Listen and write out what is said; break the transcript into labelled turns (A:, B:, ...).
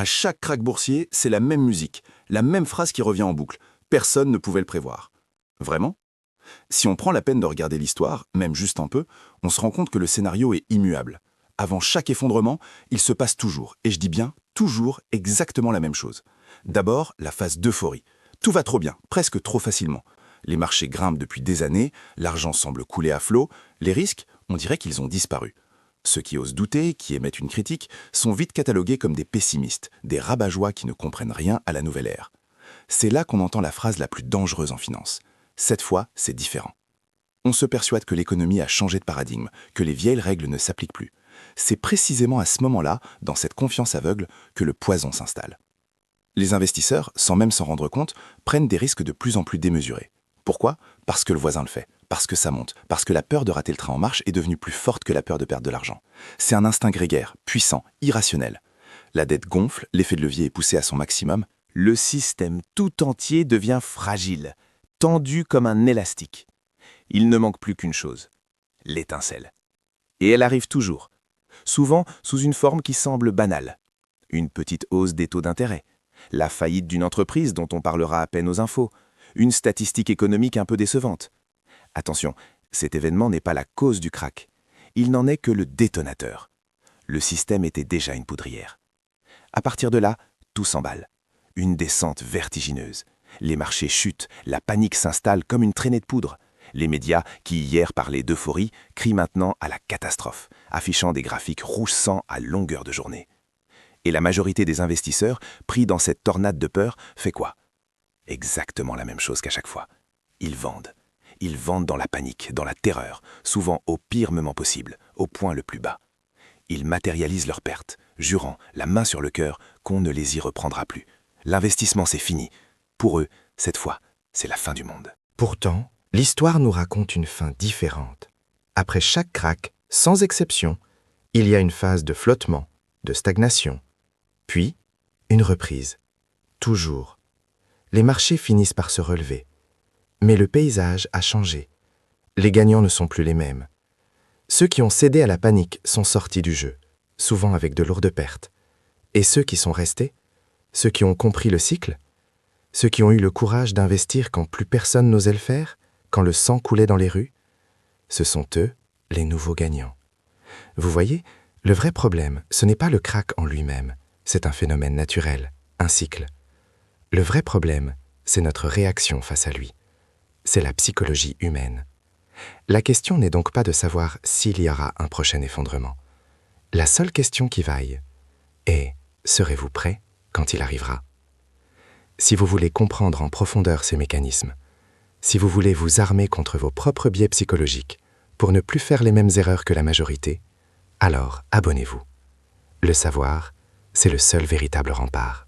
A: À chaque krach boursier, c'est la même musique, la même phrase qui revient en boucle. Personne ne pouvait le prévoir. Vraiment? Si on prend la peine de regarder l'histoire, même juste un peu, on se rend compte que le scénario est immuable. Avant chaque effondrement, il se passe toujours, et je dis bien toujours, exactement la même chose. D'abord, la phase d'euphorie. Tout va trop bien, presque trop facilement. Les marchés grimpent depuis des années, l'argent semble couler à flot, les risques, on dirait qu'ils ont disparu. Ceux qui osent douter, qui émettent une critique, sont vite catalogués comme des pessimistes, des rabat-joie qui ne comprennent rien à la nouvelle ère. C'est là qu'on entend la phrase la plus dangereuse en finance. Cette fois, c'est différent. On se persuade que l'économie a changé de paradigme, que les vieilles règles ne s'appliquent plus. C'est précisément à ce moment-là, dans cette confiance aveugle, que le poison s'installe. Les investisseurs, sans même s'en rendre compte, prennent des risques de plus en plus démesurés. Pourquoi? Parce que le voisin le fait, parce que ça monte, parce que la peur de rater le train en marche est devenue plus forte que la peur de perdre de l'argent. C'est un instinct grégaire, puissant, irrationnel. La dette gonfle, l'effet de levier est poussé à son maximum.
B: Le système tout entier devient fragile, tendu comme un élastique. Il ne manque plus qu'une chose, l'étincelle. Et elle arrive toujours, souvent sous une forme qui semble banale. Une petite hausse des taux d'intérêt, la faillite d'une entreprise dont on parlera à peine aux infos, une statistique économique un peu décevante. Attention, cet événement n'est pas la cause du krach. Il n'en est que le détonateur. Le système était déjà une poudrière. À partir de là, tout s'emballe. Une descente vertigineuse. Les marchés chutent, la panique s'installe comme une traînée de poudre. Les médias, qui hier parlaient d'euphorie, crient maintenant à la catastrophe, affichant des graphiques rouge sang à longueur de journée. Et la majorité des investisseurs, pris dans cette tornade de peur, fait quoi? Exactement la même chose qu'à chaque fois. Ils vendent. Ils vendent dans la panique, dans la terreur, souvent au pire moment possible, au point le plus bas. Ils matérialisent leurs pertes, jurant, la main sur le cœur, qu'on ne les y reprendra plus. L'investissement, c'est fini. Pour eux, cette fois, c'est la fin du monde.
C: Pourtant, l'histoire nous raconte une fin différente. Après chaque krach, sans exception, il y a une phase de flottement, de stagnation, puis une reprise. Toujours. Les marchés finissent par se relever. Mais le paysage a changé. Les gagnants ne sont plus les mêmes. Ceux qui ont cédé à la panique sont sortis du jeu, souvent avec de lourdes pertes. Et ceux qui sont restés, ceux qui ont compris le cycle, ceux qui ont eu le courage d'investir quand plus personne n'osait le faire, quand le sang coulait dans les rues, ce sont eux, les nouveaux gagnants. Vous voyez, le vrai problème, ce n'est pas le krach en lui-même, c'est un phénomène naturel, un cycle. Le vrai problème, c'est notre réaction face à lui. C'est la psychologie humaine. La question n'est donc pas de savoir s'il y aura un prochain effondrement. La seule question qui vaille est « serez-vous prêt quand il arrivera ?» Si vous voulez comprendre en profondeur ces mécanismes, si vous voulez vous armer contre vos propres biais psychologiques pour ne plus faire les mêmes erreurs que la majorité, alors abonnez-vous. Le savoir, c'est le seul véritable rempart.